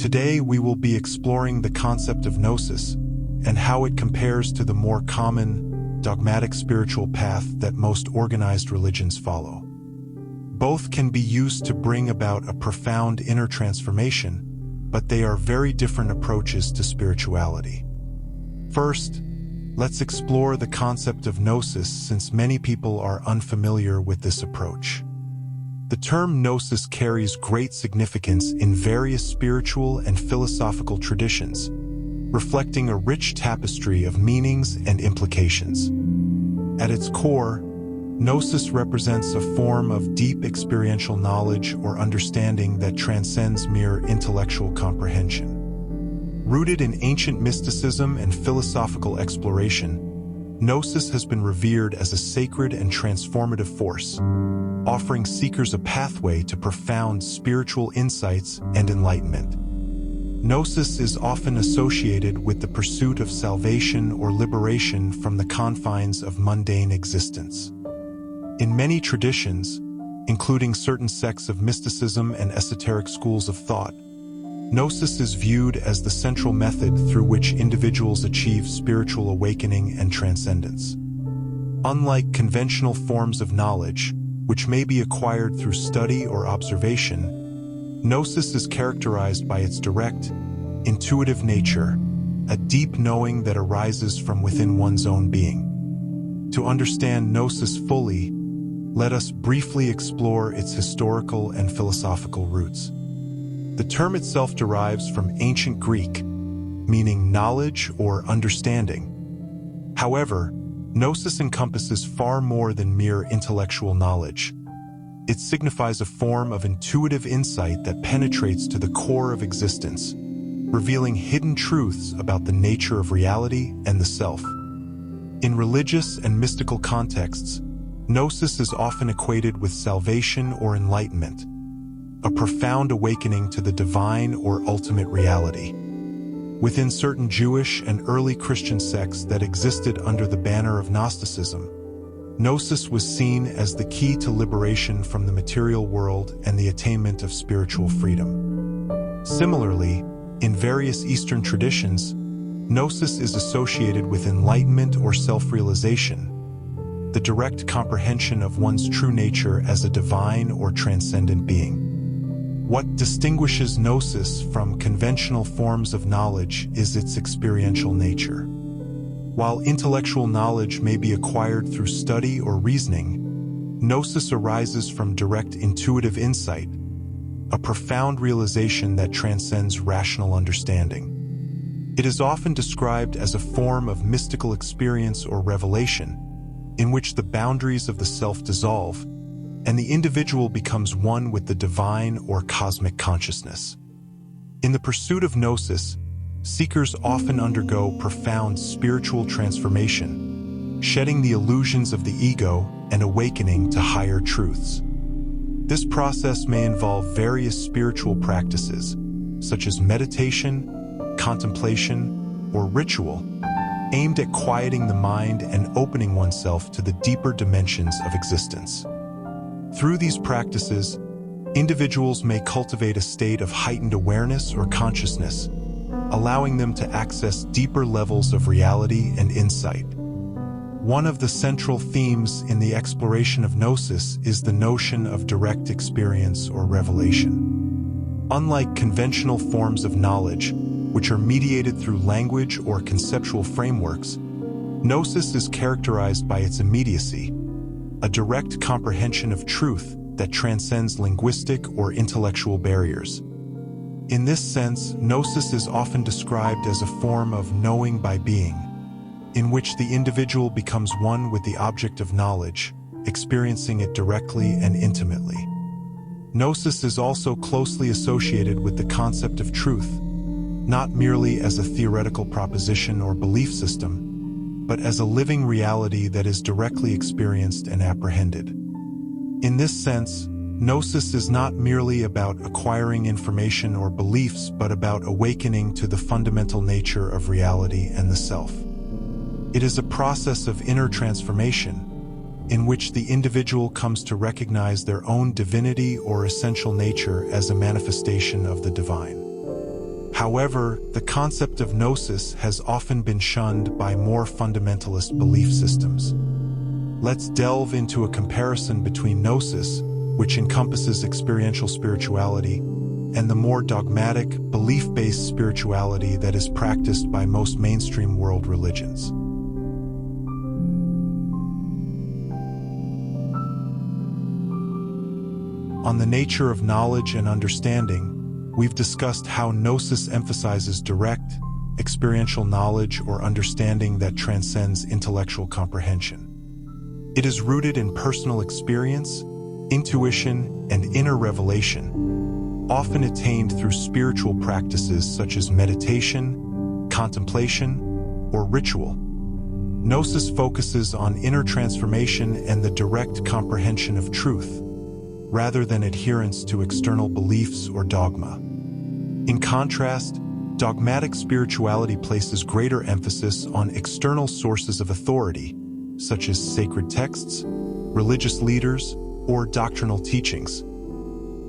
Today we will be exploring the concept of Gnosis and how it compares to the more common, dogmatic spiritual path that most organized religions follow. Both can be used to bring about a profound inner transformation, but they are very different approaches to spirituality. First, let's explore the concept of Gnosis, since many people are unfamiliar with this approach. The term Gnosis carries great significance in various spiritual and philosophical traditions, reflecting a rich tapestry of meanings and implications. At its core, Gnosis represents a form of deep experiential knowledge or understanding that transcends mere intellectual comprehension. Rooted in ancient mysticism and philosophical exploration, Gnosis has been revered as a sacred and transformative force, offering seekers a pathway to profound spiritual insights and enlightenment. Gnosis is often associated with the pursuit of salvation or liberation from the confines of mundane existence. In many traditions, including certain sects of mysticism and esoteric schools of thought, Gnosis is viewed as the central method through which individuals achieve spiritual awakening and transcendence. Unlike conventional forms of knowledge, which may be acquired through study or observation, Gnosis is characterized by its direct, intuitive nature, a deep knowing that arises from within one's own being. To understand Gnosis fully, let us briefly explore its historical and philosophical roots. The term itself derives from ancient Greek, meaning knowledge or understanding. However, Gnosis encompasses far more than mere intellectual knowledge. It signifies a form of intuitive insight that penetrates to the core of existence, revealing hidden truths about the nature of reality and the self. In religious and mystical contexts, Gnosis is often equated with salvation or enlightenment, a profound awakening to the divine or ultimate reality. Within certain Jewish and early Christian sects that existed under the banner of Gnosticism, Gnosis was seen as the key to liberation from the material world and the attainment of spiritual freedom. Similarly, in various Eastern traditions, Gnosis is associated with enlightenment or self-realization, the direct comprehension of one's true nature as a divine or transcendent being. What distinguishes Gnosis from conventional forms of knowledge is its experiential nature. While intellectual knowledge may be acquired through study or reasoning, Gnosis arises from direct intuitive insight, a profound realization that transcends rational understanding. It is often described as a form of mystical experience or revelation, in which the boundaries of the self dissolve and the individual becomes one with the divine or cosmic consciousness. In the pursuit of Gnosis, seekers often undergo profound spiritual transformation, shedding the illusions of the ego and awakening to higher truths. This process may involve various spiritual practices, such as meditation, contemplation, or ritual, aimed at quieting the mind and opening oneself to the deeper dimensions of existence. Through these practices, individuals may cultivate a state of heightened awareness or consciousness, allowing them to access deeper levels of reality and insight. One of the central themes in the exploration of Gnosis is the notion of direct experience or revelation. Unlike conventional forms of knowledge, which are mediated through language or conceptual frameworks, Gnosis is characterized by its immediacy, a direct comprehension of truth that transcends linguistic or intellectual barriers. In this sense, Gnosis is often described as a form of knowing by being, in which the individual becomes one with the object of knowledge, experiencing it directly and intimately. Gnosis is also closely associated with the concept of truth, not merely as a theoretical proposition or belief system, but as a living reality that is directly experienced and apprehended. In this sense, Gnosis is not merely about acquiring information or beliefs, but about awakening to the fundamental nature of reality and the self. It is a process of inner transformation, in which the individual comes to recognize their own divinity or essential nature as a manifestation of the divine. However, the concept of Gnosis has often been shunned by more fundamentalist belief systems. Let's delve into a comparison between Gnosis, which encompasses experiential spirituality, and the more dogmatic, belief-based spirituality that is practiced by most mainstream world religions. On the nature of knowledge and understanding, we've discussed how Gnosis emphasizes direct, experiential knowledge or understanding that transcends intellectual comprehension. It is rooted in personal experience, intuition, and inner revelation, often attained through spiritual practices such as meditation, contemplation, or ritual. Gnosis focuses on inner transformation and the direct comprehension of truth, rather than adherence to external beliefs or dogma. In contrast, dogmatic spirituality places greater emphasis on external sources of authority, such as sacred texts, religious leaders, or doctrinal teachings.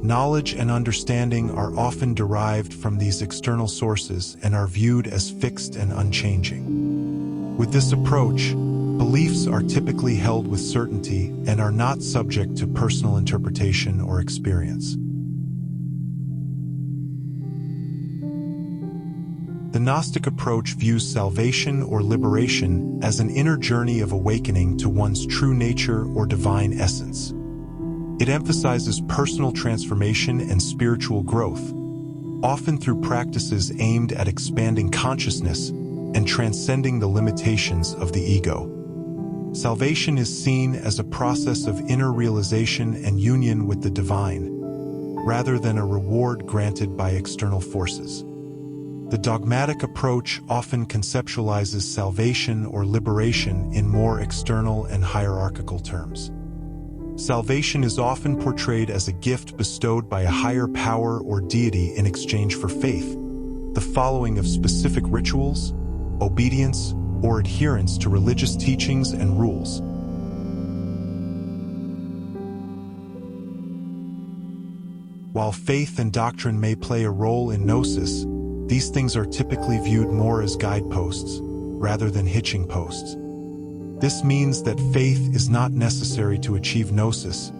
Knowledge and understanding are often derived from these external sources and are viewed as fixed and unchanging. With this approach, beliefs are typically held with certainty and are not subject to personal interpretation or experience. The Gnostic approach views salvation or liberation as an inner journey of awakening to one's true nature or divine essence. It emphasizes personal transformation and spiritual growth, often through practices aimed at expanding consciousness and transcending the limitations of the ego. Salvation is seen as a process of inner realization and union with the divine, rather than a reward granted by external forces. The dogmatic approach often conceptualizes salvation or liberation in more external and hierarchical terms. Salvation is often portrayed as a gift bestowed by a higher power or deity in exchange for faith, the following of specific rituals, obedience, or adherence to religious teachings and rules. While faith and doctrine may play a role in Gnosis, these things are typically viewed more as guideposts, rather than hitching posts. This means that faith is not necessary to achieve Gnosis,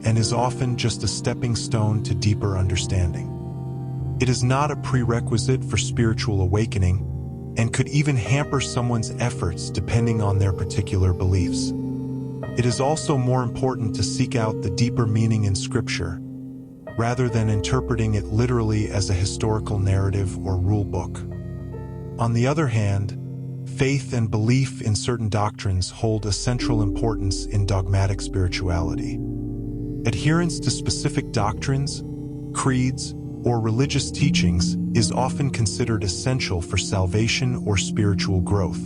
and is often just a stepping stone to deeper understanding. It is not a prerequisite for spiritual awakening, and could even hamper someone's efforts depending on their particular beliefs. It is also more important to seek out the deeper meaning in Scripture, rather than interpreting it literally as a historical narrative or rule book. On the other hand, faith and belief in certain doctrines hold a central importance in dogmatic spirituality. Adherence to specific doctrines, creeds, or religious teachings is often considered essential for salvation or spiritual growth.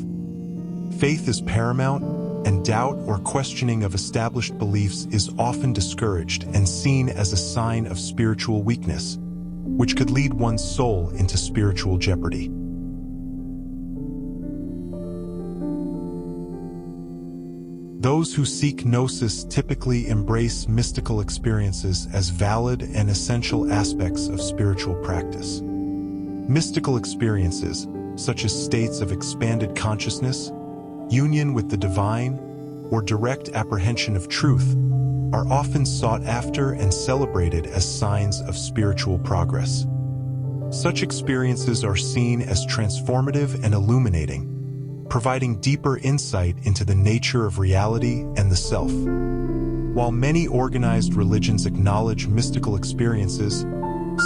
Faith is paramount, and doubt or questioning of established beliefs is often discouraged and seen as a sign of spiritual weakness, which could lead one's soul into spiritual jeopardy. Those who seek Gnosis typically embrace mystical experiences as valid and essential aspects of spiritual practice. Mystical experiences, such as states of expanded consciousness, union with the divine, or direct apprehension of truth, are often sought after and celebrated as signs of spiritual progress. Such experiences are seen as transformative and illuminating, providing deeper insight into the nature of reality and the self. While many organized religions acknowledge mystical experiences,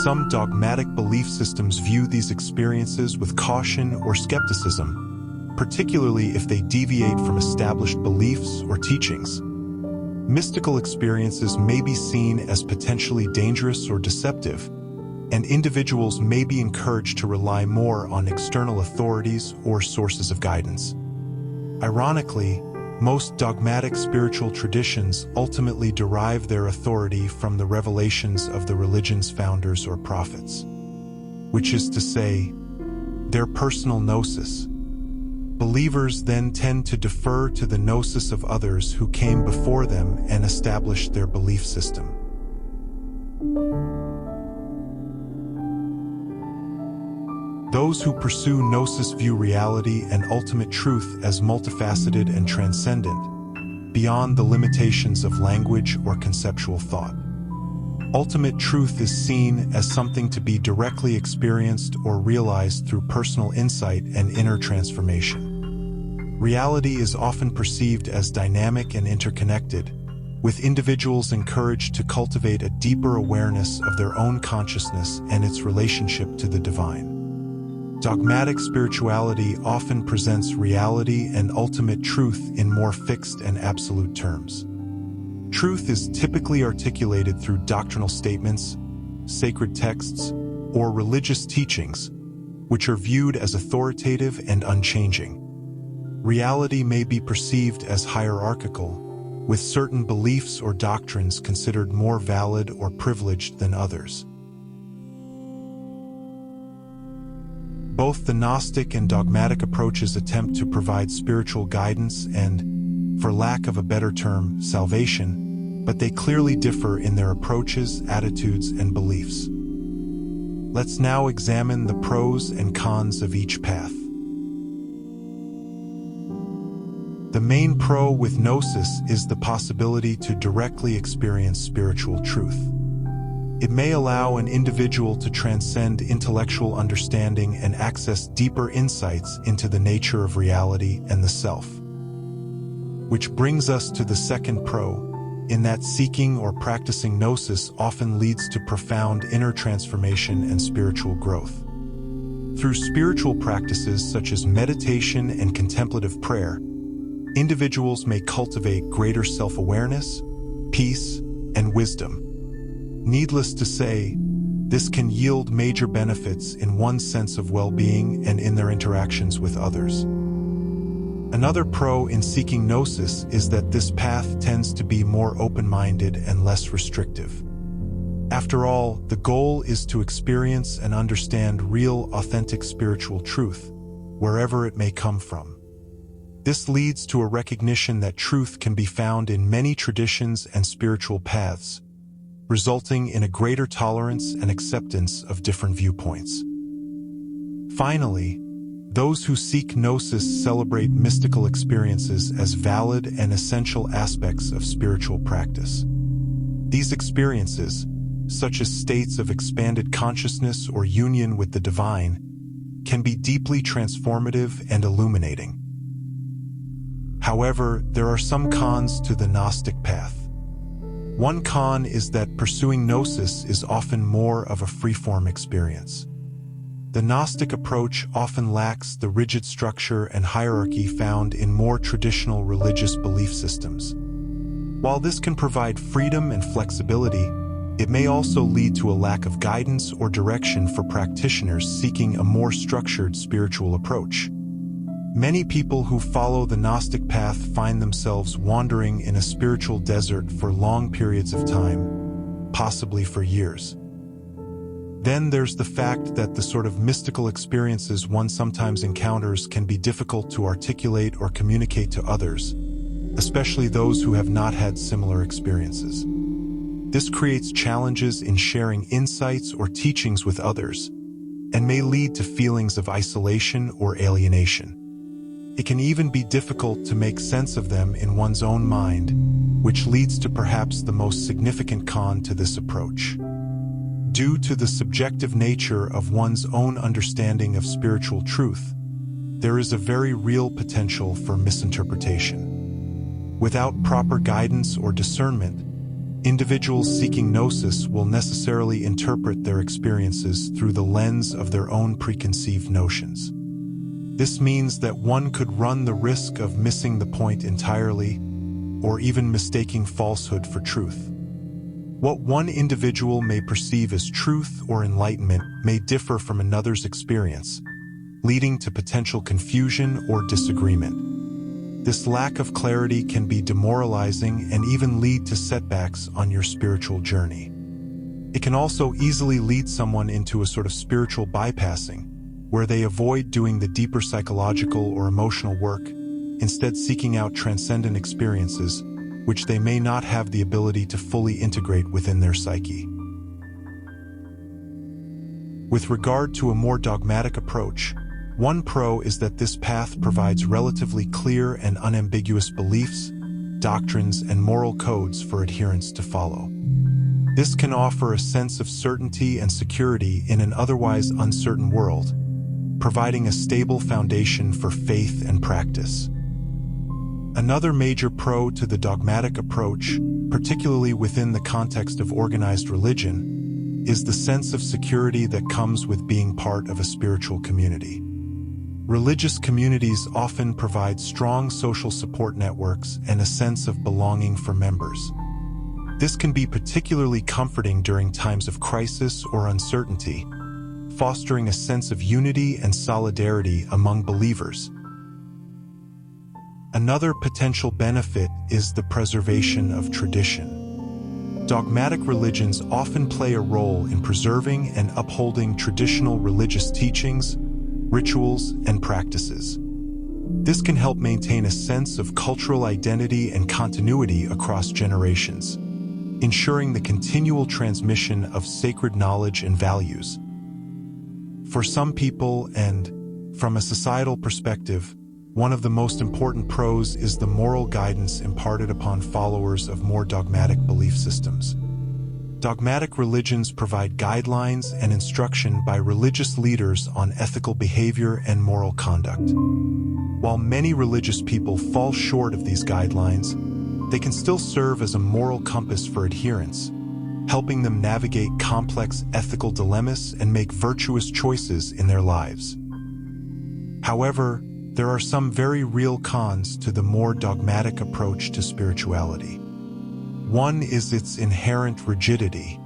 some dogmatic belief systems view these experiences with caution or skepticism, particularly if they deviate from established beliefs or teachings. Mystical experiences may be seen as potentially dangerous or deceptive, and individuals may be encouraged to rely more on external authorities or sources of guidance. Ironically, most dogmatic spiritual traditions ultimately derive their authority from the revelations of the religion's founders or prophets, which is to say, their personal gnosis. Believers then tend to defer to the gnosis of others who came before them and established their belief system. Those who pursue Gnosis view reality and ultimate truth as multifaceted and transcendent, beyond the limitations of language or conceptual thought. Ultimate truth is seen as something to be directly experienced or realized through personal insight and inner transformation. Reality is often perceived as dynamic and interconnected, with individuals encouraged to cultivate a deeper awareness of their own consciousness and its relationship to the divine. Dogmatic spirituality often presents reality and ultimate truth in more fixed and absolute terms. Truth is typically articulated through doctrinal statements, sacred texts, or religious teachings, which are viewed as authoritative and unchanging. Reality may be perceived as hierarchical, with certain beliefs or doctrines considered more valid or privileged than others. Both the Gnostic and dogmatic approaches attempt to provide spiritual guidance and, for lack of a better term, salvation, but they clearly differ in their approaches, attitudes, and beliefs. Let's now examine the pros and cons of each path. The main pro with Gnosis is the possibility to directly experience spiritual truth. It may allow an individual to transcend intellectual understanding and access deeper insights into the nature of reality and the self. Which brings us to the second pro, in that seeking or practicing Gnosis often leads to profound inner transformation and spiritual growth. Through spiritual practices such as meditation and contemplative prayer, individuals may cultivate greater self-awareness, peace, and wisdom. Needless to say, this can yield major benefits in one's sense of well-being and in their interactions with others. Another pro in seeking Gnosis is that this path tends to be more open-minded and less restrictive. After all, the goal is to experience and understand real, authentic spiritual truth, wherever it may come from. This leads to a recognition that truth can be found in many traditions and spiritual paths, resulting in a greater tolerance and acceptance of different viewpoints. Finally, those who seek Gnosis celebrate mystical experiences as valid and essential aspects of spiritual practice. These experiences, such as states of expanded consciousness or union with the divine, can be deeply transformative and illuminating. However, there are some cons to the Gnostic path. One con is that pursuing Gnosis is often more of a free-form experience. The Gnostic approach often lacks the rigid structure and hierarchy found in more traditional religious belief systems. While this can provide freedom and flexibility, it may also lead to a lack of guidance or direction for practitioners seeking a more structured spiritual approach. Many people who follow the Gnostic path find themselves wandering in a spiritual desert for long periods of time, possibly for years. Then there's the fact that the sort of mystical experiences one sometimes encounters can be difficult to articulate or communicate to others, especially those who have not had similar experiences. This creates challenges in sharing insights or teachings with others, and may lead to feelings of isolation or alienation. It can even be difficult to make sense of them in one's own mind, which leads to perhaps the most significant con to this approach. Due to the subjective nature of one's own understanding of spiritual truth, there is a very real potential for misinterpretation. Without proper guidance or discernment, individuals seeking Gnosis will necessarily interpret their experiences through the lens of their own preconceived notions. This means that one could run the risk of missing the point entirely, or even mistaking falsehood for truth. What one individual may perceive as truth or enlightenment may differ from another's experience, leading to potential confusion or disagreement. This lack of clarity can be demoralizing and even lead to setbacks on your spiritual journey. It can also easily lead someone into a sort of spiritual bypassing, where they avoid doing the deeper psychological or emotional work, instead seeking out transcendent experiences, which they may not have the ability to fully integrate within their psyche. With regard to a more dogmatic approach, one pro is that this path provides relatively clear and unambiguous beliefs, doctrines, and moral codes for adherents to follow. This can offer a sense of certainty and security in an otherwise uncertain world, providing a stable foundation for faith and practice. Another major pro to the dogmatic approach, particularly within the context of organized religion, is the sense of security that comes with being part of a spiritual community. Religious communities often provide strong social support networks and a sense of belonging for members. This can be particularly comforting during times of crisis or uncertainty, fostering a sense of unity and solidarity among believers. Another potential benefit is the preservation of tradition. Dogmatic religions often play a role in preserving and upholding traditional religious teachings, rituals, and practices. This can help maintain a sense of cultural identity and continuity across generations, ensuring the continual transmission of sacred knowledge and values. For some people, and from a societal perspective, one of the most important pros is the moral guidance imparted upon followers of more dogmatic belief systems. Dogmatic religions provide guidelines and instruction by religious leaders on ethical behavior and moral conduct. While many religious people fall short of these guidelines, they can still serve as a moral compass for adherents, helping them navigate complex ethical dilemmas and make virtuous choices in their lives. However, there are some very real cons to the more dogmatic approach to spirituality. One is its inherent rigidity.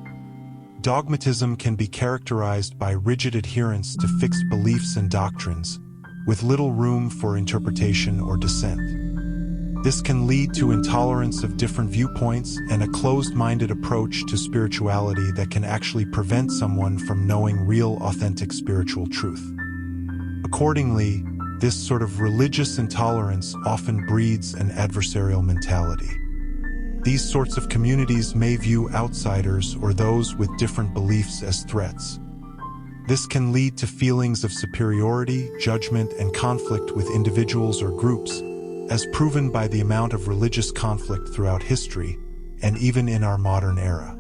Dogmatism can be characterized by rigid adherence to fixed beliefs and doctrines, with little room for interpretation or dissent. This can lead to intolerance of different viewpoints and a closed-minded approach to spirituality that can actually prevent someone from knowing real, authentic spiritual truth. Accordingly, this sort of religious intolerance often breeds an adversarial mentality. These sorts of communities may view outsiders or those with different beliefs as threats. This can lead to feelings of superiority, judgment, and conflict with individuals or groups, as proven by the amount of religious conflict throughout history, and even in our modern era.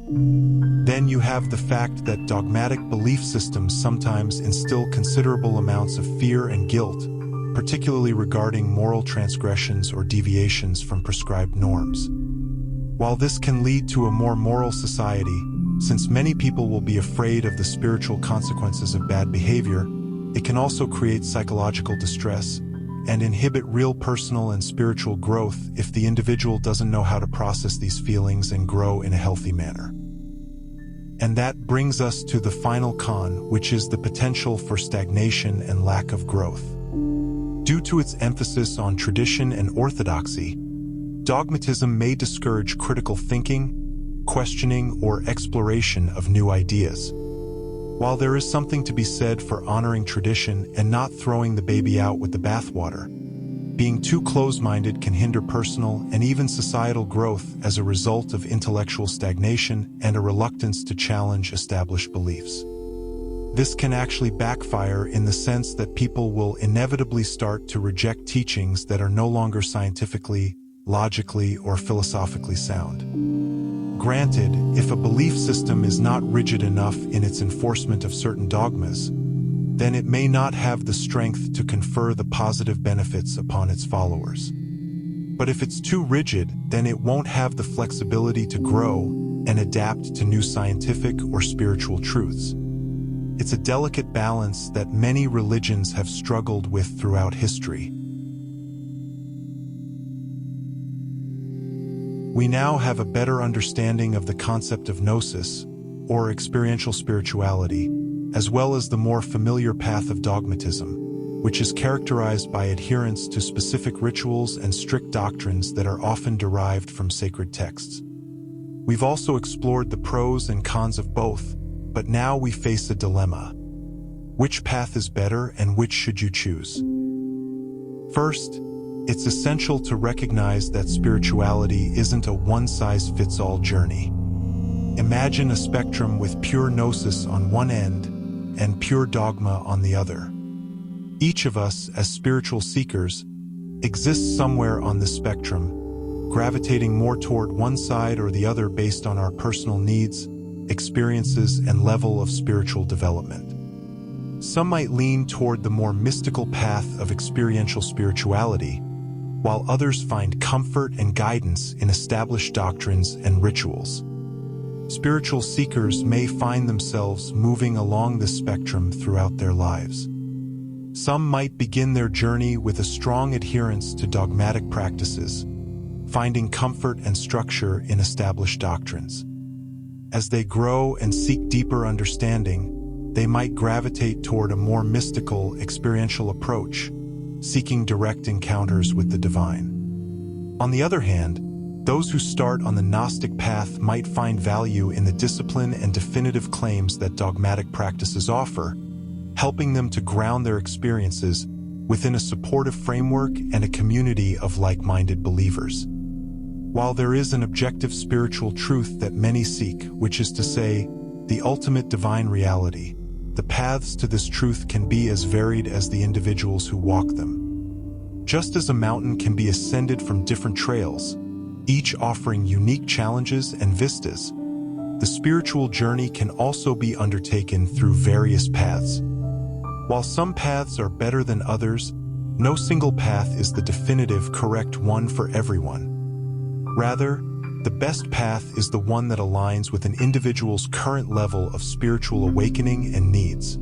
Then you have the fact that dogmatic belief systems sometimes instill considerable amounts of fear and guilt, particularly regarding moral transgressions or deviations from prescribed norms. While this can lead to a more moral society, since many people will be afraid of the spiritual consequences of bad behavior, it can also create psychological distress and inhibit real personal and spiritual growth if the individual doesn't know how to process these feelings and grow in a healthy manner. And that brings us to the final con, which is the potential for stagnation and lack of growth. Due to its emphasis on tradition and orthodoxy, dogmatism may discourage critical thinking, questioning, or exploration of new ideas. While there is something to be said for honoring tradition and not throwing the baby out with the bathwater, being too close-minded can hinder personal and even societal growth as a result of intellectual stagnation and a reluctance to challenge established beliefs. This can actually backfire in the sense that people will inevitably start to reject teachings that are no longer scientifically, logically, or philosophically sound. Granted, if a belief system is not rigid enough in its enforcement of certain dogmas, then it may not have the strength to confer the positive benefits upon its followers. But if it's too rigid, then it won't have the flexibility to grow and adapt to new scientific or spiritual truths. It's a delicate balance that many religions have struggled with throughout history. We now have a better understanding of the concept of Gnosis, or experiential spirituality, as well as the more familiar path of dogmatism, which is characterized by adherence to specific rituals and strict doctrines that are often derived from sacred texts. We've also explored the pros and cons of both, but now we face a dilemma. Which path is better and which should you choose? First, it's essential to recognize that spirituality isn't a one-size-fits-all journey. Imagine a spectrum with pure Gnosis on one end and pure dogma on the other. Each of us, as spiritual seekers, exists somewhere on this spectrum, gravitating more toward one side or the other based on our personal needs, experiences, and level of spiritual development. Some might lean toward the more mystical path of experiential spirituality, while others find comfort and guidance in established doctrines and rituals. Spiritual seekers may find themselves moving along this spectrum throughout their lives. Some might begin their journey with a strong adherence to dogmatic practices, finding comfort and structure in established doctrines. As they grow and seek deeper understanding, they might gravitate toward a more mystical, experiential approach, seeking direct encounters with the divine. On the other hand, those who start on the Gnostic path might find value in the discipline and definitive claims that dogmatic practices offer, helping them to ground their experiences within a supportive framework and a community of like-minded believers. While there is an objective spiritual truth that many seek, which is to say, the ultimate divine reality, the paths to this truth can be as varied as the individuals who walk them. Just as a mountain can be ascended from different trails, each offering unique challenges and vistas, the spiritual journey can also be undertaken through various paths. While some paths are better than others, no single path is the definitive correct one for everyone. Rather, the best path is the one that aligns with an individual's current level of spiritual awakening and needs.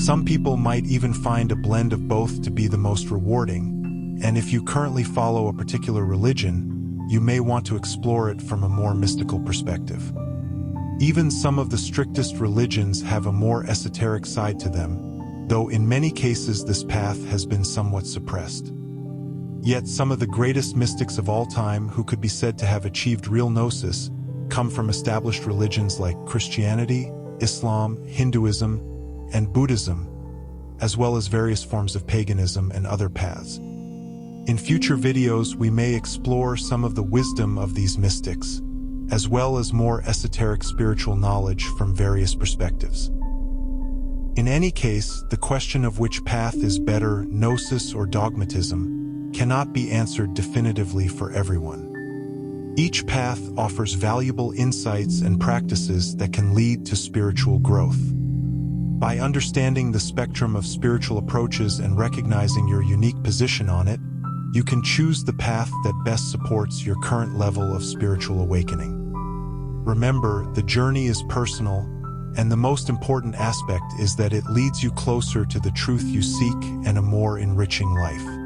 Some people might even find a blend of both to be the most rewarding, and if you currently follow a particular religion, you may want to explore it from a more mystical perspective. Even some of the strictest religions have a more esoteric side to them, though in many cases this path has been somewhat suppressed. Yet some of the greatest mystics of all time who could be said to have achieved real gnosis come from established religions like Christianity, Islam, Hinduism, and Buddhism, as well as various forms of paganism and other paths. In future videos, we may explore some of the wisdom of these mystics, as well as more esoteric spiritual knowledge from various perspectives. In any case, the question of which path is better, gnosis or dogmatism, cannot be answered definitively for everyone. Each path offers valuable insights and practices that can lead to spiritual growth. By understanding the spectrum of spiritual approaches and recognizing your unique position on it, you can choose the path that best supports your current level of spiritual awakening. Remember, the journey is personal, and the most important aspect is that it leads you closer to the truth you seek and a more enriching life.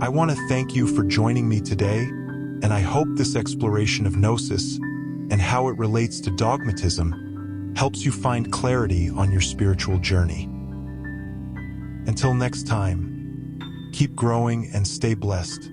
I want to thank you for joining me today, and I hope this exploration of gnosis and how it relates to dogmatism helps you find clarity on your spiritual journey. Until next time, keep growing and stay blessed.